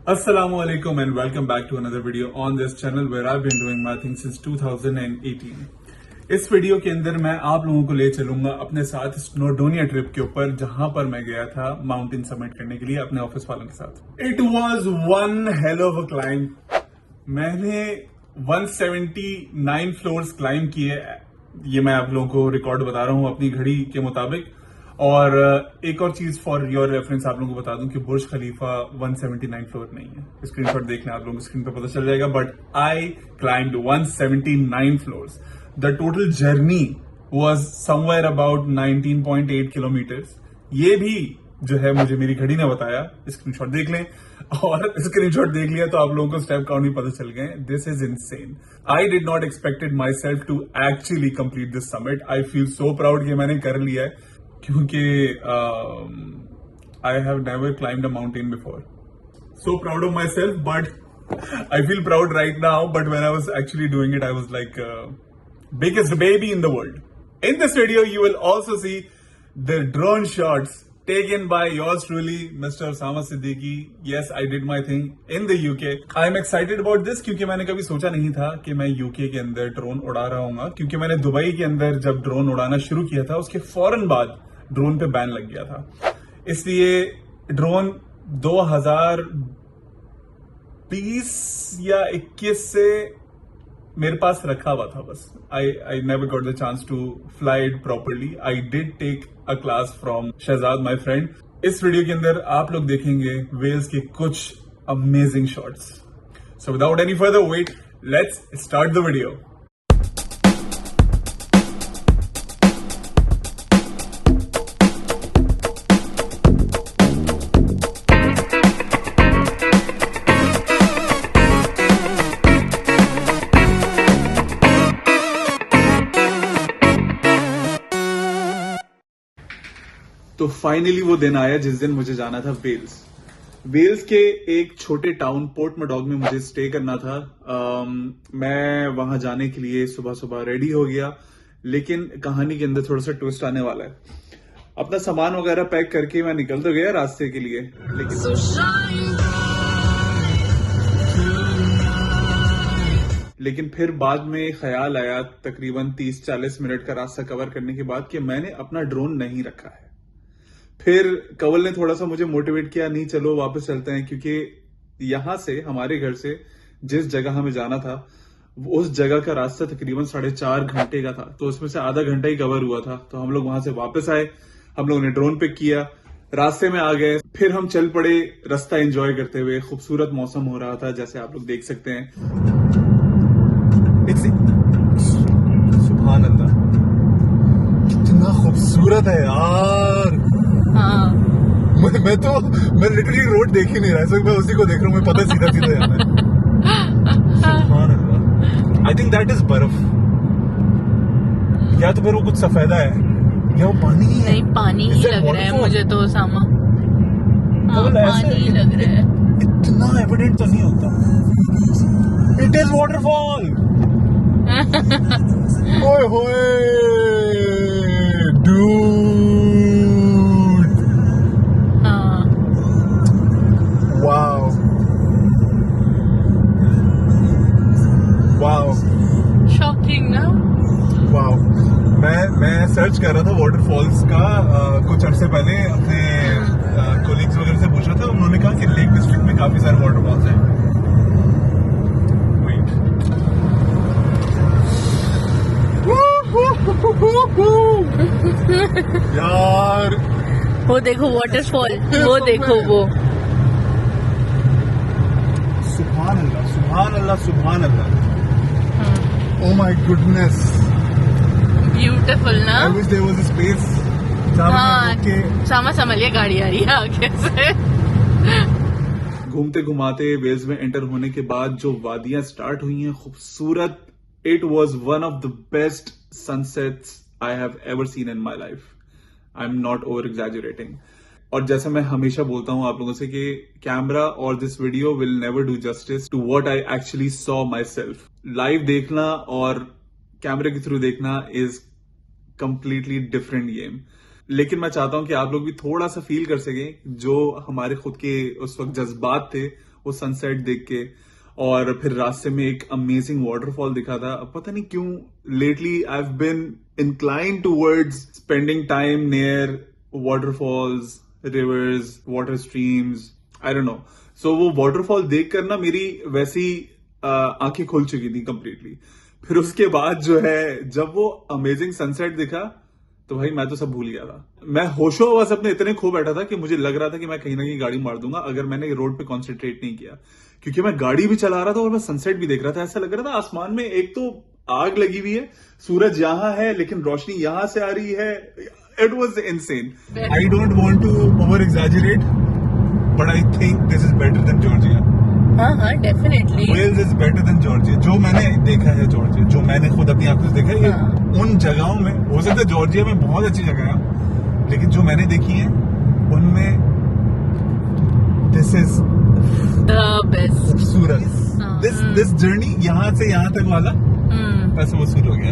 Assalamualaikum and welcome back to another video on this channel where I've been doing my thing since 2018. इस video के अंदर मैं आप लोगों को ले चलूंगा अपने साथ स्नोडोनिया ट्रिप के ऊपर, जहां पर मैं गया था माउंटेन समिट करने के लिए अपने ऑफिस वालों के साथ। It was one hell of a climb. मैंने 179 फ्लोर्स क्लाइंब किए। ये मैं आप लोगों को रिकॉर्ड बता रहा हूं अपनी घड़ी के मुताबिक। और एक और चीज फॉर योर रेफरेंस आप लोगों को बता दूं कि बुर्ज खलीफा 179 फ्लोर नहीं है। स्क्रीनशॉट देखना आप लोगों को स्क्रीन पर पता चल जाएगा। But I climbed 179 floors. The total journey was somewhere about 19.8 kilometres. ये भी जो है मुझे मेरी घड़ी ने बताया। स्क्रीनशॉट देख लें, और स्क्रीनशॉट देख लिया तो आप लोगों को स्टेप काउंट भी पता चल गए। This is insane. I did not expected myself to actually complete this summit. I feel so proud कि मैंने कर लिया है, क्योंकि I have never climbed a mountain before. So proud of myself, but I feel proud right now. But when I was actually doing it, I was like biggest baby in the world. In this video, you will also see the drone shots taken by yours truly, Mr. Osama Siddiqui. Yes, I did my thing in the UK. I am excited about this क्योंकि मैंने कभी सोचा नहीं था कि मैं UK के अंदर ड्रोन उड़ा रहा हूँ, क्योंकि मैंने दुबई के अंदर जब ड्रोन उड़ाना शुरू किया था उसके फौरन बाद ड्रोन पे बैन लग गया था। इसलिए ड्रोन 2020 या 21 से मेरे पास रखा हुआ था बस। I never got the chance to fly it properly. I did take a class from Shahzad my friend. इस वीडियो के अंदर आप लोग देखेंगे वेल्स के कुछ amazing shots. So without any further wait, let's start the video. तो फाइनली वो दिन आया जिस दिन मुझे जाना था वेल्स। वेल्स के एक छोटे टाउन पोर्टमडॉग में मुझे स्टे करना था। मैं वहां जाने के लिए सुबह सुबह रेडी हो गया, लेकिन कहानी के अंदर थोड़ा सा ट्विस्ट आने वाला है। अपना सामान वगैरह पैक करके मैं निकल तो गया रास्ते के लिए, लेकिन फिर बाद में ख्याल आया तकरीबन 30-40 मिनट का रास्ता कवर करने के बाद कि मैंने अपना ड्रोन नहीं रखा है। फिर कवल ने थोड़ा सा मुझे मोटिवेट किया, नहीं चलो वापस चलते हैं, क्योंकि यहां से हमारे घर से जिस जगह हमें जाना था उस जगह का रास्ता तकरीबन 4.5 घंटे का था। तो उसमें से आधा घंटा ही कवर हुआ था। तो हम लोग वहां से वापस आए, हम लोगों ने ड्रोन पिक किया, रास्ते में आ गए, फिर हम चल पड़े रास्ता एंजॉय करते हुए। खूबसूरत मौसम हो रहा था जैसे आप लोग देख सकते हैं। सुभान अल्लाह, कितना खूबसूरत है यार। मैं लिटरली रोड देख ही नहीं रहा, मैं उसी को देख रहा हूँ। मैं पता सीधा सीधा जाना है। आई थिंक दैट इज बर्फ, या तो फिर वो कुछ सफेदा है, या वो पानी ही है। नहीं, पानी ही लग रहा है मुझे तो ओसामा। पानी ही लग रहा है। इतना एविडेंट तो नहीं होता। It is waterfall. ओए होए डूड। शॉकिंग ना। वाओ। मैं सर्च कर रहा था वाटरफॉल्स का कुछ अर्से पहले, अपने कोलिग्स वगैरह से पूछ रहा था। उन्होंने कहा कि लेक डिस्ट्रिक्ट में काफी सारे वाटरफॉल्स हैं। वेट, यार वो देखो वाटरफॉल, वो देखो वो। सुभान अल्लाह, सुभान अल्लाह, सुभान अल्लाह। Oh my goodness. Beautiful ना? I wish there was a space. हाँ, सामा संभलिए, गाड़ी आ रही है आगे से। घूमते घुमाते वेल्स में एंटर होने के बाद जो वादियां स्टार्ट हुई हैं खूबसूरत, it was one of the best sunsets I have ever seen in my life. I am not over exaggerating. और जैसा मैं हमेशा बोलता हूं आप लोगों से कि कैमरा और this video will never do justice to what I actually saw myself. Live देखना और कैमरे के थ्रू देखना इज कंप्लीटली डिफरेंट गेम। लेकिन मैं चाहता हूं कि आप लोग भी थोड़ा सा फील कर सकें जो हमारे खुद के उस वक्त जज्बात थे वो सनसेट देख के। और फिर रास्ते में एक अमेजिंग वाटरफॉल दिखा था। पता नहीं क्यों lately I have been inclined towards spending time near waterfalls, rivers, water streams. I don't know. So वो waterfall देख कर ना मेरी वैसी आंखें खुल चुकी थी completely. फिर उसके बाद जो है जब वो amazing sunset दिखा तो भाई मैं तो सब भूल गया था। मैं होशो हवास अपने इतने खो बैठा था कि मुझे लग रहा था कि मैं कहीं ना कहीं गाड़ी मार दूंगा अगर मैंने रोड पे कॉन्सेंट्रेट नहीं किया, क्योंकि मैं गाड़ी भी चला रहा था और मैं सनसेट भी देख रहा था। ऐसा लग रहा था आसमान में एक तो आग लगी हुई है, सूरज यहां है लेकिन रोशनी यहां से आ रही है। It was insane. I don't want to over exaggerate but I think this is better than Georgia. हाँ definitely Wales is better than Georgia. जो मैंने देखा है जॉर्जिया, जो मैंने खुद अपनी आंखों से देखा है, ये उन जगहों में हो सकता है जॉर्जिया में बहुत अच्छी जगह है, लेकिन जो मैंने देखी है उनमें दिस इज द बेस्ट। खूबसूरत। दिस जर्नी यहाँ से यहाँ तक वाला पैसा वसूल हो गया।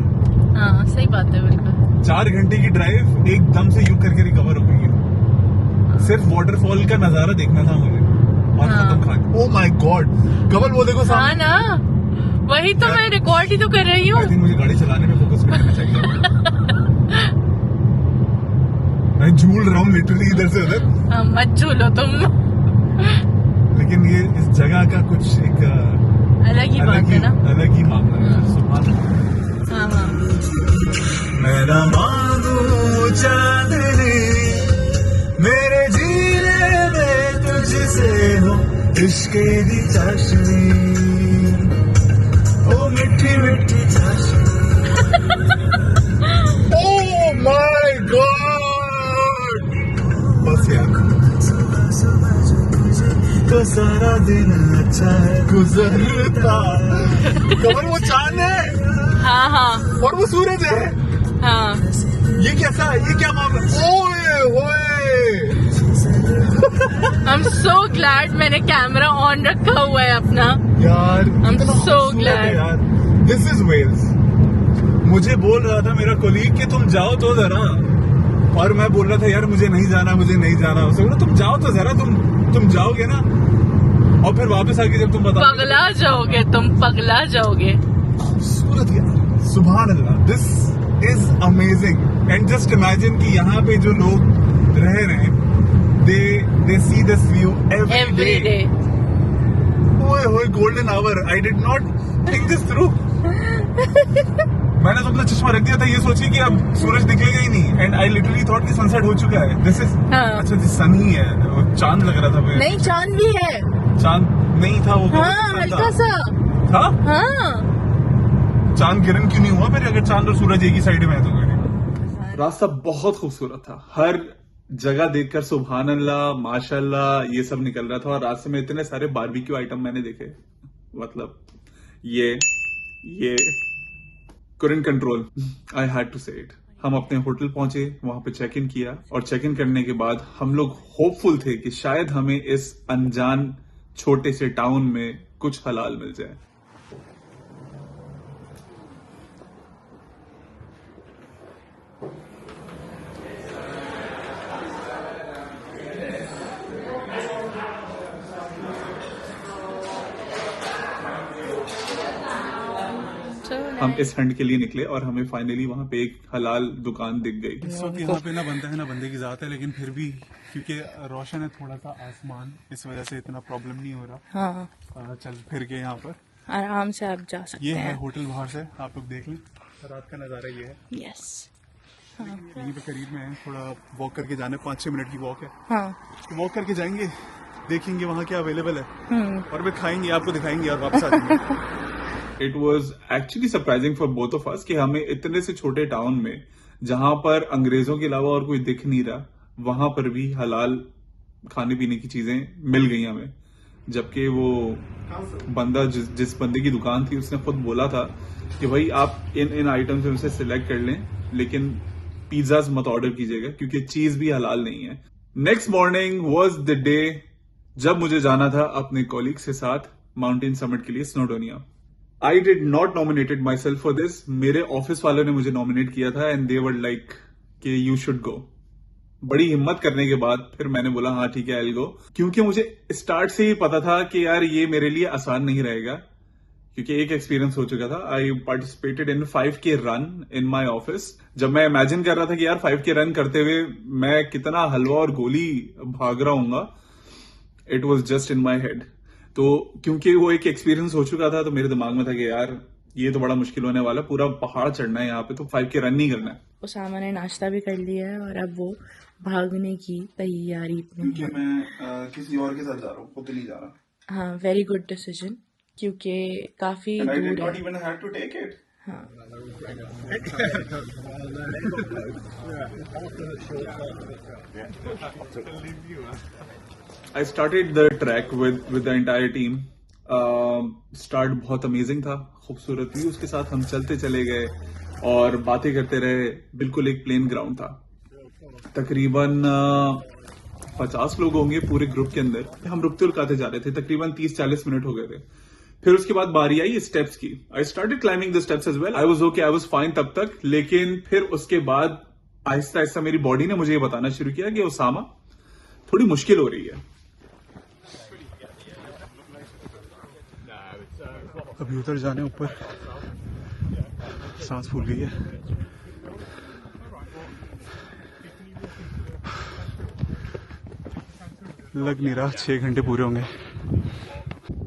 हाँ सही बात है बिल्कुल। 4 घंटे की ड्राइव एकदम से यूं करके रिकवर हो गई है। सिर्फ वाटरफॉल का नजारा देखना था मुझे और खत्म खा के। ओह माय गॉड कमल वो देखो सामने। हाँ ना, वही तो मैं रिकॉर्ड ही तो कर रही हूँ। आई थिंक मुझे गाड़ी चलाने में फोकस करना चाहिए। मैं झूल रहा हूँ लिटरली इधर से उधर। हाँ, मत झूलो तुम। लेकिन ये इस जगह का कुछ एक अलग ही बात है ना, अलग ही मामला है। सुभान अल्लाह। हाँ मैं न मांगू चांदनी मेरे जीने में तुझसे हो इश्क की चाशनी, ओ मिठी मिठी चाशनी। ओह माय गॉड बस यार तो सारा दिन अच्छा है गुजरता। कमर वो चांद है। हाँ हाँ और वो सूरज है। हाँ ये कैसा, ये क्या मामला। ओए ओए आई एम सो ग्लैड मैंने कैमरा ऑन रखा हुआ है अपना यार। आई एम सो ग्लैड यार दिस इज वेल्स। मुझे बोल रहा था मेरा कोलीग कि तुम जाओ तो जरा, और मैं बोल रहा था यार मुझे नहीं जाना, मुझे नहीं जाना। उसने बोला तुम जाओ तो जरा, तुम जाओगे ना और फिर वापस आके जब तुम बताओ पगला जाओगे, तुम पगला जाओगे। खूबसूरत यार, सुभान अल्लाह। This is amazing. And just imagine कि यहाँ पे जो लोग रह रहे हैं they see this view every day. ओए होए golden hour. I did not think this through. मैंने तो अपना चश्मा रख दिया था ये सोच के कि अब सूरज दिखेगा ही नहीं। एंड आई लिटरली थॉट कि सनसेट हो चुका है। दिस इज अच्छा दिस सन ही है। चांद लग रहा था। नहीं चांद भी है। चांद नहीं था वो। हाँ हल्का सा था। हाँ चांद गिरन क्यों नहीं हुआ फिर, अगर चांद और सूरज एक ही साइड में है तो। रास्ता बहुत खूबसूरत था, हर जगह देखकर सुभान अल्लाह माशाल्लाह ये सब निकल रहा था। और रास्ते में इतने सारे बारबेक्यू आइटम मैंने देखे, मतलब ये couldn't control. I had to say it. हम अपने होटल पहुंचे, वहां पे चेक इन किया और चेक इन करने के बाद हम लोग होपफुल थे कि शायद हमें इस अनजान छोटे से टाउन में कुछ हलाल मिल जाए। हम इस हंड के लिए निकले और हमें फाइनली वहां पे एक हलाल दुकान दिख गई। इस वक्त यहाँ पे ना बनता है ना बंदे की जात है, लेकिन फिर भी क्योंकि रोशन है थोड़ा सा आसमान, इस वजह से इतना प्रॉब्लम नहीं हो रहा। हाँ चल फिर के यहाँ पर आराम से आप जा सकते ये हैं। है होटल बाहर से आप लोग देख लें, रात का नजारा ये है। यस यहीं पे करीब में है, थोड़ा वॉक करके जाने 5-6 मिनट की वॉक है। हाँ वॉक करके जाएंगे, देखेंगे वहाँ क्या अवेलेबल है और फिर खाएंगे, आपको दिखाएंगे और वापस आ जाएंगे। It was actually surprising for both of us कि हमें इतने से छोटे टाउन में जहां पर अंग्रेजों के अलावा और कोई दिख नहीं रहा, वहां पर भी हलाल खाने पीने की चीजें मिल गई हमें। जबकि वो बंदा जिस बंदे की दुकान थी उसने खुद बोला था कि भाई आप इन आइटम्स में से सिलेक्ट कर लें, लेकिन पिज्जाज मत ऑर्डर कीजिएगा क्योंकि चीज भी हलाल नहीं है। Next morning was the day जब मुझे जाना था अपने कॉलीग्स के साथ माउंटेन समिट के लिए Snowdonia. I did not nominated my self for this. मेरे ऑफिस वालों ने मुझे नॉमिनेट किया था एंड दे वर लाइक कि यू शुड गो। बड़ी हिम्मत करने के बाद फिर मैंने बोला हाँ ठीक है, आई विल गो, क्योंकि मुझे स्टार्ट से ही पता था कि यार ये मेरे लिए आसान नहीं रहेगा, क्योंकि एक एक्सपीरियंस हो चुका था। I participated in 5K run in my office. जब मैं इमेजिन कर रहा था कि यार 5K रन करते हुए मैं कितना हलवा और गोली भाग रहा हूंगा, it was just in my head. तो क्योंकि वो एक एक्सपीरियंस हो चुका था तो मेरे दिमाग में था कि यार ये तो बड़ा मुश्किल होने वाला, पूरा पहाड़ चढ़ना है यहाँ पे, तो 5K रन नहीं करना है। उसामा ने नाश्ता भी कर लिया है और अब वो भागने की तैयारी में क्योंकि मैं किसी और के साथ जा रहा हूँ, खुद नहीं जा रहा। हाँ, वेरी गुड डिसीजन, क्योंकि काफी And I did दूर not है। even have to take it. हाँ, I started the trek with the entire team. Start बहुत अमेजिंग था, खूबसूरत व्यूज के साथ हम चलते चले गए और बातें करते रहे। बिल्कुल एक प्लेन ग्राउंड था, तकरीबन 50 लोग होंगे पूरे ग्रुप के अंदर। हम रुकते रुकाते जा रहे थे, तकरीबन 30-40 मिनट हो गए थे। फिर उसके बाद बारी आई स्टेप्स की। I started climbing the steps as well. I was okay, I was fine तब तक, लेकिन फिर उसके बाद आहिस्ता आहिस्ता मेरी बॉडी ने मुझे ये बताना शुरू किया कि उसामा थोड़ी मुश्किल हो रही है। अभी उतर जाने ऊपर सांस फूल गई है। लग नहीं रहा 6 घंटे पूरे होंगे।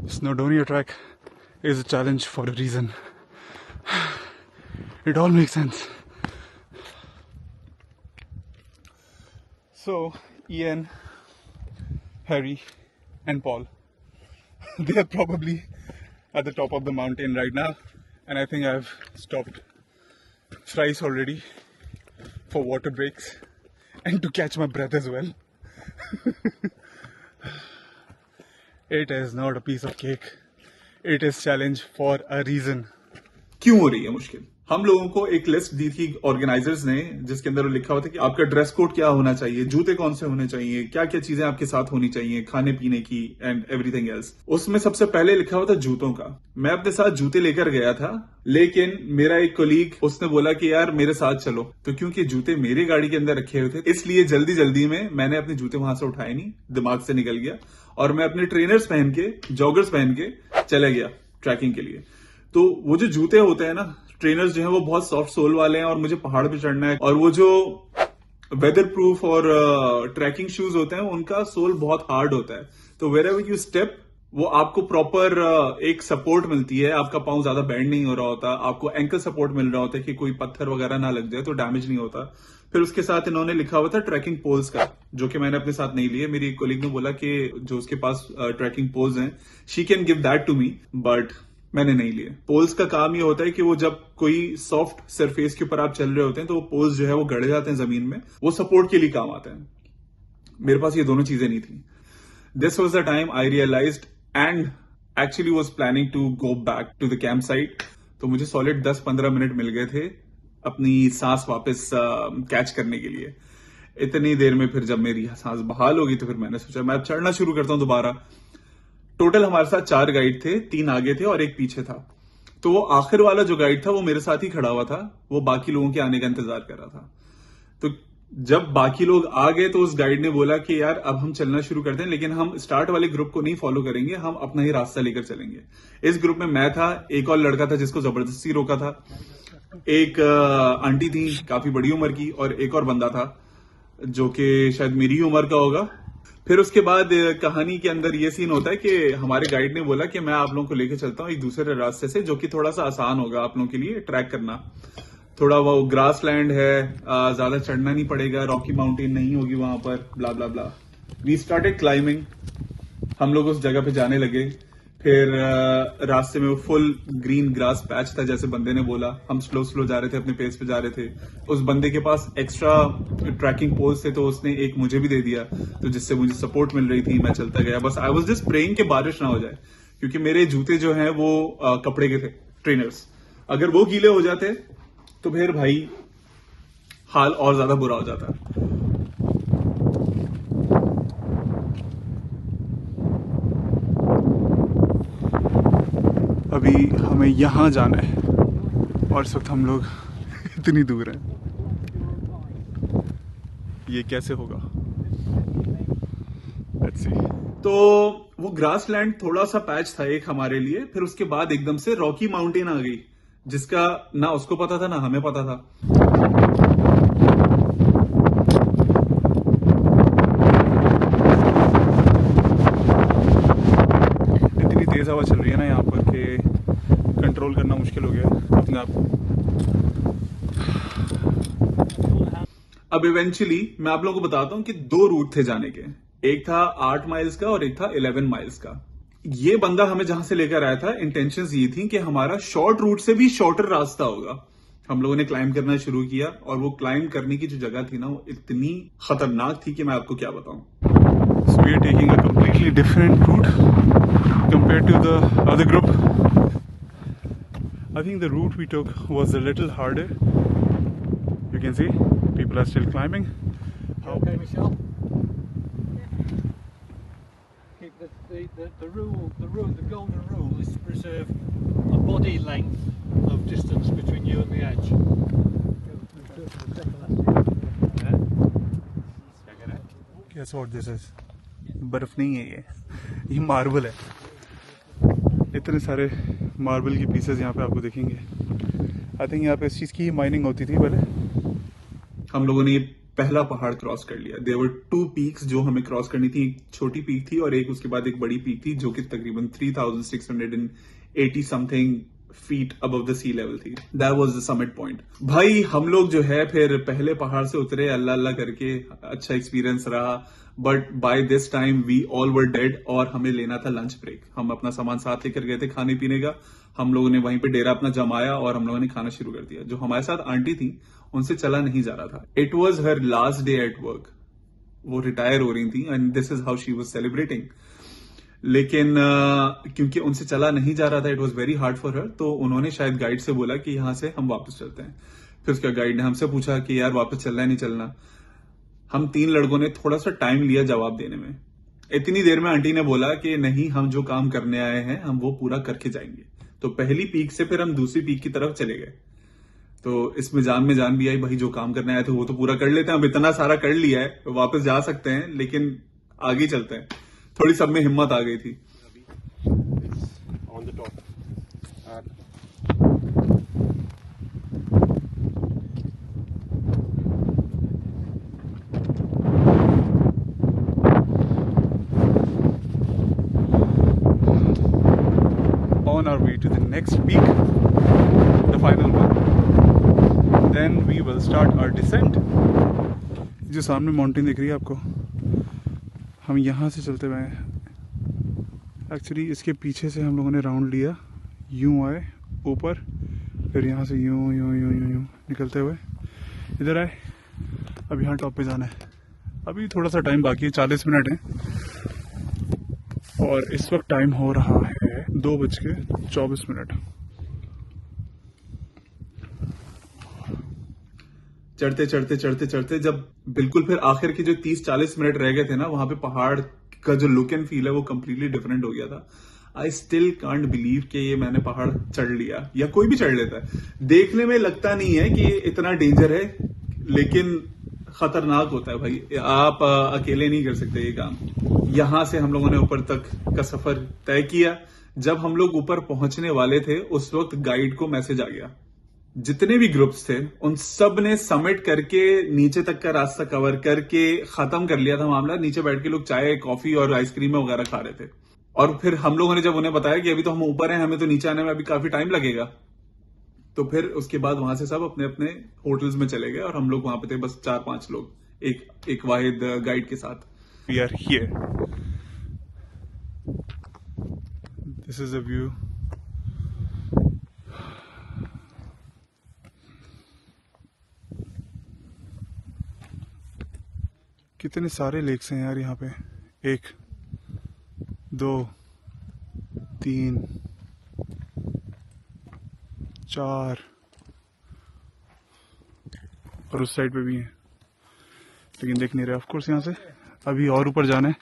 Snowdon track is a challenge for a reason. It all makes sense. So, Ian, Harry, and Paul, they are probably at the top of the mountain right now, and I think I've stopped thrice already for water breaks and to catch my breath as well. It is not a piece of cake. It is challenge for a reason. क्यों हो रही है मुश्किल? हम लोगों को एक list दी थी ऑर्गेनाइजर्स ने, जिसके अंदर लिखा हुआ था कि आपका ड्रेस कोड क्या होना चाहिए, जूते कौन से होने चाहिए, क्या क्या चीजें आपके साथ होनी चाहिए, खाने पीने की एंड एवरीथिंग एल्स। उसमें सबसे पहले लिखा हुआ था जूतों का। मैं अपने साथ जूते लेकर गया था, लेकिन मेरा एक कोलीग उसने बोला कि यार मेरे साथ चलो। तो क्योंकि जूते मेरी गाड़ी के अंदर रखे हुए थे, इसलिए जल्दी जल्दी में मैंने अपने जूते वहां से उठाए नहीं, दिमाग से निकल गया और मैं अपने ट्रेनर्स पहन के, जॉगर्स पहन के चले गया ट्रैकिंग के लिए। तो वो जो जूते होते हैं ना, ट्रेनर्स जो है वो बहुत सॉफ्ट सोल वाले हैं और मुझे पहाड़ पे चढ़ना है, और वो जो वेदर प्रूफ और ट्रैकिंग शूज होते हैं उनका सोल बहुत हार्ड होता है। तो वेरेवर यू स्टेप, वो आपको प्रॉपर एक सपोर्ट मिलती है, आपका पांव ज्यादा बैंड नहीं हो रहा होता, आपको एंकल सपोर्ट मिल रहा होता है कि कोई पत्थर वगैरह ना लग जाए तो डैमेज नहीं होता। फिर उसके साथ इन्होंने लिखा हुआ था ट्रैकिंग पोल्स का, जो कि मैंने अपने साथ नहीं लिए। मेरी कोलीग ने बोला कि जो उसके पास ट्रैकिंग पोल्स हैं, she can give that to me, but मैंने नहीं लिए। पोल्स का काम ये होता है कि वो जब कोई सॉफ्ट सरफेस के ऊपर आप चल रहे होते हैं तो वो पोल्स जो है वो गड़ जाते हैं जमीन में, वो सपोर्ट के लिए काम आते हैं। मेरे पास ये दोनों चीजें नहीं थी। This was the time I realised and actually was planning to go back to the campsite. तो मुझे सॉलिड 10-15 मिनट मिल गए थे अपनी सांस वापस कैच करने के लिए। इतनी देर में फिर जब मेरी सांस बहाल होगी तो फिर मैंने सोचा मैं अब चढ़ना शुरू करता हूं दोबारा। टोटल हमारे साथ 4 गाइड थे, 3 आगे थे और एक पीछे था। तो वो आखिर वाला जो गाइड था वो मेरे साथ ही खड़ा हुआ था, वो बाकी लोगों के आने का इंतजार कर रहा था। तो जब बाकी लोग आ गए तो उस गाइड ने बोला कि यार अब हम चलना शुरू करते हैं, लेकिन हम स्टार्ट वाले ग्रुप को नहीं फॉलो करेंगे, हम अपना ही रास्ता लेकर चलेंगे। इस ग्रुप में मैं था, एक और लड़का था जिसको जबरदस्ती रोका था, एक आंटी थी काफी बड़ी उम्र की, और एक और बंदा था जो कि शायद मेरी उम्र का होगा। फिर उसके बाद कहानी के अंदर ये सीन होता है कि हमारे गाइड ने बोला कि मैं आप लोगों को लेकर चलता हूँ एक दूसरे रास्ते से, जो कि थोड़ा सा आसान होगा आप लोगों के लिए ट्रैक करना। थोड़ा वो ग्रास लैंड है, ज्यादा चढ़ना नहीं पड़ेगा, रॉकी माउंटेन नहीं होगी वहां पर, blah blah blah. We started climbing. हम लोग उस जगह पे जाने लगे। फिर रास्ते में वो फुल ग्रीन ग्रास पैच था, जैसे बंदे ने बोला। हम स्लो स्लो जा रहे थे, अपने पेस पे जा रहे थे। उस बंदे के पास एक्स्ट्रा ट्रैकिंग पोल्स थे, तो उसने एक मुझे भी दे दिया, तो जिससे मुझे सपोर्ट मिल रही थी। मैं चलता गया, बस आई वाज जस्ट प्रेइंग कि बारिश ना हो जाए, क्योंकि मेरे जूते जो हैं वो कपड़े के थे, ट्रेनर्स। अगर वो गीले हो जाते तो फिर भाई हाल और ज्यादा बुरा हो जाता। अभी हमें यहां जाना है और इस वक्त हम लोग इतनी दूर हैं। ये कैसे होगा। Let's see. तो वो ग्रास लैंड थोड़ा सा पैच था एक हमारे लिए, फिर उसके बाद एकदम से रॉकी माउंटेन आ गई, जिसका ना उसको पता था ना हमें पता था। इतनी तेज हवा चल रही है ना यहाँ पर कि कंट्रोल करना मुश्किल हो गया अपने आप को। अब इवेंचुअली मैं आप लोगों को बताता हूं कि 2 रूट थे जाने के, एक था 8 माइल्स का और एक था 11 माइल्स का। ये बंदा हमें जहां से लेकर आया था, इंटेंशंस ये थी कि हमारा शॉर्ट रूट से भी शॉर्टर रास्ता होगा। हम लोगों ने क्लाइंब करना शुरू किया और वो क्लाइंब करने की जो जगह थी ना, वो इतनी खतरनाक थी कि मैं आपको क्या बताऊं। So we are taking a completely different route compared to the other group. I think the route we took was a little harder. You can see people are still climbing. Okay, Michelle. Keep the golden rule is to preserve a body length of distance between you and the edge. Guess what this is? बर्फ नहीं है ये marble है। इतने सारे marble के pieces यहाँ पे आपको दिखेंगे। आई थिंक यहाँ पे इस चीज की माइनिंग होती थी पहले। हम लोगों ने पहला पहाड़ क्रॉस कर लिया। देयर वर 2 पीक्स जो हमें क्रॉस करनी थी। एक छोटी पीक थी और एक उसके बाद एक बड़ी पीक थी जो कि तकरीबन 3680 something feet above the sea level थी। That was the summit point. भाई हम लोग जो है फिर पहले पहाड़ से उतरे अल्लाह अल्लाह करके, अच्छा एक्सपीरियंस रहा। But by this time we all were dead और हमें लेना था लंच ब्रेक। हम अपना सामान साथ लेकर गए थे खाने पीने का। हम लोगों ने वहीं पे डेरा अपना जमाया और हम लोगों ने खाना शुरू कर दिया। जो हमारे साथ आंटी थी उनसे चला नहीं जा रहा था। It was her last day at work. वो रिटायर हो रही थी and this is how she was celebrating. लेकिन क्योंकि उनसे चला नहीं जा रहा था, it was very hard for her, तो उन्होंने शायद गाइड से बोला कि यहां से हम वापस चलते हैं। फिर उसका गाइड ने हमसे पूछा कि यार वापस चलना है नहीं चलना। हम 3 लड़कों ने थोड़ा सा टाइम लिया जवाब देने में। इतनी देर में आंटी ने बोला कि नहीं, हम जो काम करने आए हैं हम वो पूरा करके जाएंगे। तो पहली पीक से फिर हम दूसरी पीक की तरफ चले गए। तो इसमें जान भी आई, भाई जो काम करने आए थे वो तो पूरा कर लेते हैं। अब इतना सारा कर लिया है, वापस जा सकते हैं, लेकिन आगे चलते हैं। थोड़ी सब में हिम्मत आ गई थी। On our way to the next peak, the final one. Then we will start our descent. जो सामने माउंटेन दिख रही है आपको, हम यहाँ से चलते हुए एक्चुअली इसके पीछे से हम लोगों ने राउंड लिया, यूं आए ऊपर, फिर यहाँ से यूं यूं यूं यूं यूं निकलते हुए इधर आए। अब यहाँ टॉप पे जाना है। अभी थोड़ा सा टाइम बाकी है, 40 मिनट है और इस वक्त टाइम हो रहा है 2:24। चढ़ते चढ़ते चढ़ते चढ़ते जब बिल्कुल फिर आखिर के जो 30-40 मिनट रह गए थे ना, वहां पे पहाड़ का जो लुक एंड फील है वो कंप्लीटली डिफरेंट हो गया था। आई स्टिल कांट बिलीव कि ये मैंने पहाड़ चढ़ लिया, या कोई भी चढ़ लेता है। देखने में लगता नहीं है कि इतना डेंजर है, लेकिन खतरनाक होता है भाई। आप अकेले नहीं कर सकते ये काम। यहां से हम लोगों ने ऊपर तक का सफर तय किया। जब हम लोग ऊपर पहुंचने वाले थे उस वक्त गाइड को मैसेज आ गया। जितने भी ग्रुप्स थे उन सब ने समिट करके नीचे तक का रास्ता कवर करके खत्म कर लिया था मामला। नीचे बैठ के लोग चाय कॉफी और आइसक्रीम वगैरह खा रहे थे। और फिर हम लोगों ने जब उन्हें बताया कि अभी तो हम ऊपर हैं, हमें तो नीचे आने में अभी काफी टाइम लगेगा, तो फिर उसके बाद वहां से सब अपने अपने होटल्स में चले गए और हम लोग वहां पे थे बस 4-5 लोग, एक वाहिद गाइड के साथ। We are here, this is a view. कितने सारे लेक्स हैं यार यहाँ पे, 1 2 3 4 और उस साइड पे भी हैं, लेकिन देख नहीं रहे। ऑफ कोर्स यहाँ से अभी और ऊपर जाना है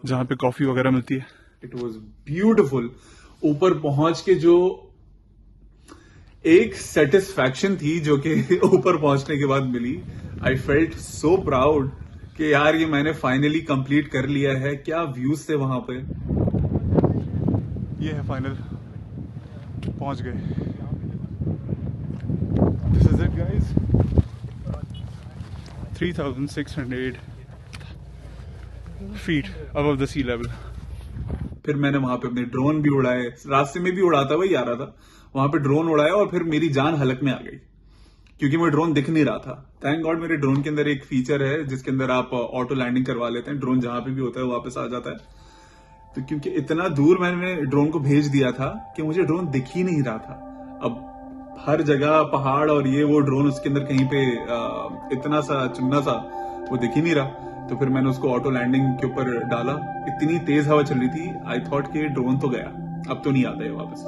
जहाँ पे कॉफी वगैरह मिलती है। It was beautiful. ऊपर पहुंच के जो एक सेटिस्फैक्शन थी जो कि ऊपर पहुंचने के बाद मिली, आई फेल्ट सो प्राउड। कि यार ये मैंने फाइनली कंप्लीट कर लिया है। क्या व्यूज थे वहां पे। ये है फाइनल, पहुंच गए। This is it guys, 3600 feet above the sea level. फिर मैंने वहां पे अपने ड्रोन भी उड़ाए, रास्ते में भी उड़ाता हुआ ही आ रहा था, वहां पे ड्रोन उड़ाया और फिर मेरी जान हलक में आ गई क्योंकि मैं ड्रोन दिख नहीं रहा था। थैंक गॉड मेरे ड्रोन के अंदर एक फीचर है जिसके अंदर आप ऑटो लैंडिंग करवा लेते हैं, ड्रोन जहां पे भी होता है वापस आ जाता है। तो क्योंकि इतना दूर मैंने ड्रोन को भेज दिया था कि मुझे ड्रोन दिख ही नहीं रहा था। अब हर जगह पहाड़ और ये वो, ड्रोन उसके अंदर कहीं पे इतना सा चुन्ना सा वो दिख ही नहीं रहा। तो फिर मैंने उसको ऑटो लैंडिंग के ऊपर डाला। इतनी तेज हवा चल रही थी, आई थॉट कि ड्रोन तो गया, अब तो नहीं आता है वापस।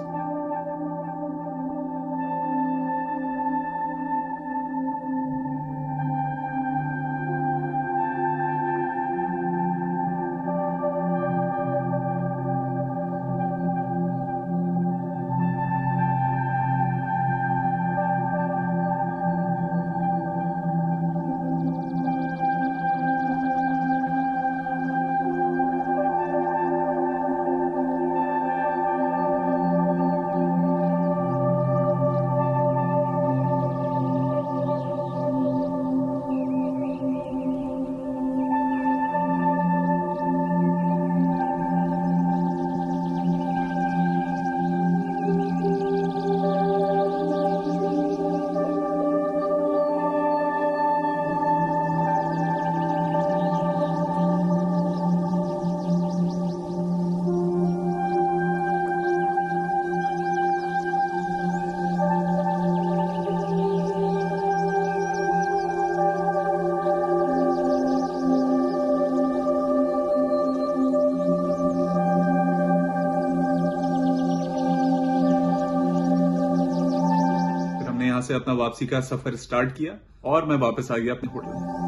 यहाँ से अपना वापसी का सफर स्टार्ट किया और मैं वापस आ गया अपने होटल में।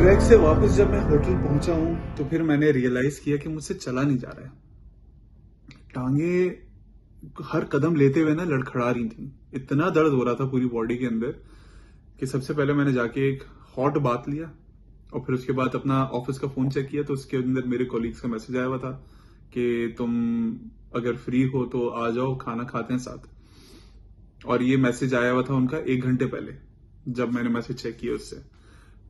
ट्रैक से वापस जब मैं होटल पहुंचा हूं तो फिर मैंने रियलाइज किया कि मुझसे चला नहीं जा रहा है। टांगे हर कदम लेते हुए ना लड़खड़ा रही थी, इतना दर्द हो रहा था पूरी बॉडी के अंदर कि सबसे पहले मैंने जाके एक हॉट बाथ लिया और फिर उसके बाद अपना ऑफिस का फोन चेक किया तो उसके अंदर मेरे कॉलीग्स का मैसेज आया हुआ था कि तुम अगर फ्री हो तो आ जाओ, खाना खाते हैं साथ। और ये मैसेज आया हुआ था उनका 1 घंटे पहले जब मैंने मैसेज चेक किया उससे।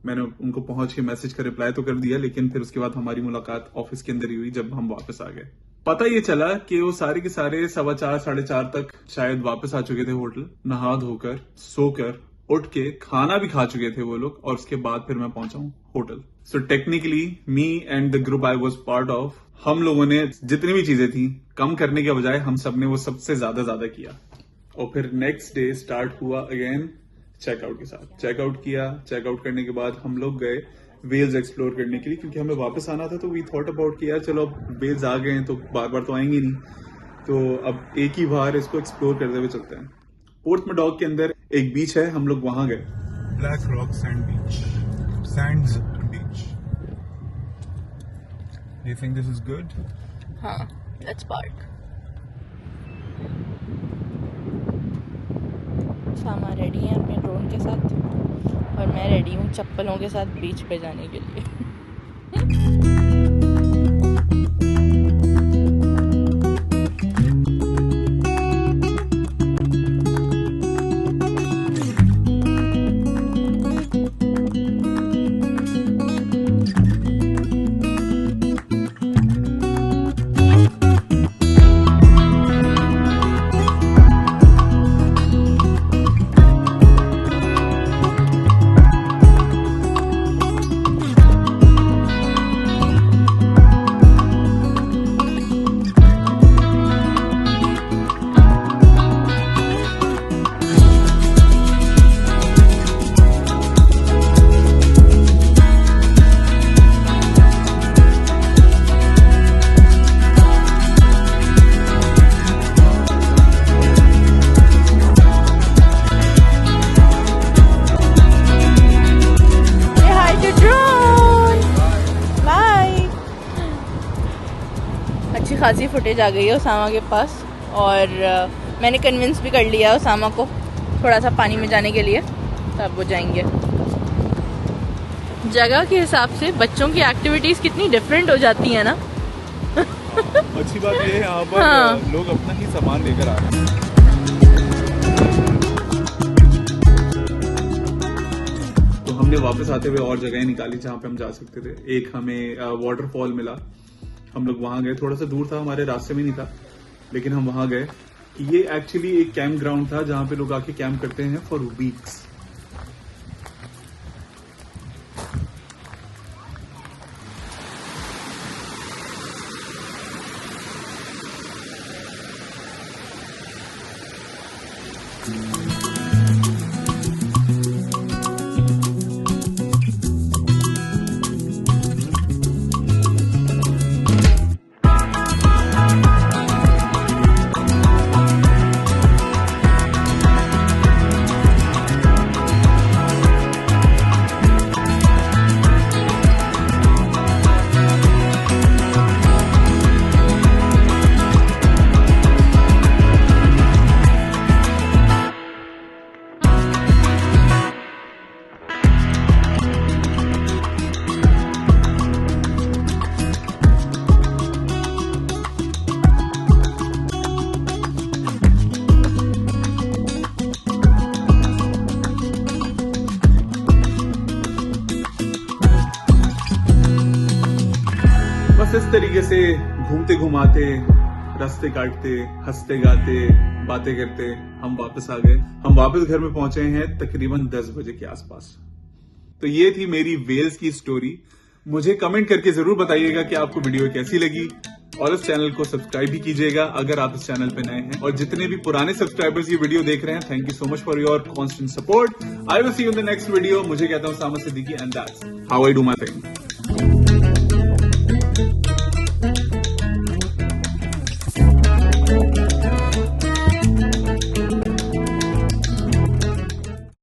मैंने उनको पहुंच के मैसेज का रिप्लाई तो कर दिया, लेकिन फिर उसके बाद हमारी मुलाकात ऑफिस के अंदर ही हुई जब हम वापस आ गए। पता ये चला कि वो सारे के सारे 4:15 साढ़े 4 तक शायद वापस आ चुके थे होटल, नहा धोकर सोकर उठ के खाना भी खा चुके थे वो लोग, और उसके बाद फिर मैं पहुंचा हूं hotel. So technically me and the group I was part of, हम लोगों ने जितनी भी चीजें थी कम करने के बजाय हम सब ने वो सबसे ज्यादा किया। और फिर नेक्स्ट डे स्टार्ट हुआ अगेन चेकआउट के साथ। चेकआउट किया, चेकआउट करने के बाद हम लोग गए वेल्स एक्सप्लोर करने के लिए, क्योंकि हमें वापस आना था। तो वी थॉट अबाउट कि यार चलो अब वेल्स आ गए हैं तो बार बार तो आएंगे नहीं, तो अब एक ही बार इसको एक्सप्लोर करते हुए चलते हैं। पोर्थमडॉग के अंदर एक बीच है, हम लोग वहां गए, black rock sand beach, Sands beach. You think this is good? हाँ, लेट्स पार्क। सामा रेडी है अपने ड्रोन के साथ और मैं रेडी हूँ चप्पलों के साथ बीच पे जाने के लिए। अच्छी खासी फुटेज आ गई है ओसामा के पास, और मैंने कन्विंस भी कर लिया ओसामा को थोड़ा सा पानी में जाने के लिए, तब वो जाएंगे। जगह के हिसाब से बच्चों की एक्टिविटीज कितनी डिफरेंट हो जाती है ना। अच्छी बात ये है यहाँ पर हाँ। लोग अपना ही सामान लेकर आ रहे हैं। तो हमने वापस आते हुए और जगहें निकाली जहाँ पे हम जा सकते थे। एक हमें वाटरफॉल मिला, हम लोग वहां गए, थोड़ा सा दूर था, हमारे रास्ते में नहीं था, लेकिन हम वहां गए। ये एक्चुअली एक कैंप ग्राउंड था जहां पे लोग आके कैंप करते हैं फॉर वीक्स। इस तरीके से घूमते घुमाते, रास्ते काटते, हंसते गाते, बातें करते हम वापस आ गए। हम वापस घर में पहुंचे हैं तकरीबन 10 बजे के आसपास। तो ये थी मेरी वेल्स की स्टोरी। मुझे कमेंट करके जरूर बताइएगा कि आपको वीडियो कैसी लगी, और इस चैनल को सब्सक्राइब भी कीजिएगा अगर आप इस चैनल पे नए हैं। और जितने भी पुराने सब्सक्राइबर्स ये वीडियो देख रहे हैं, thank you so much for your constant support. I will see you in the next video. मुझे कहता हूं Osama Siddiqui, and that's how I do my thing.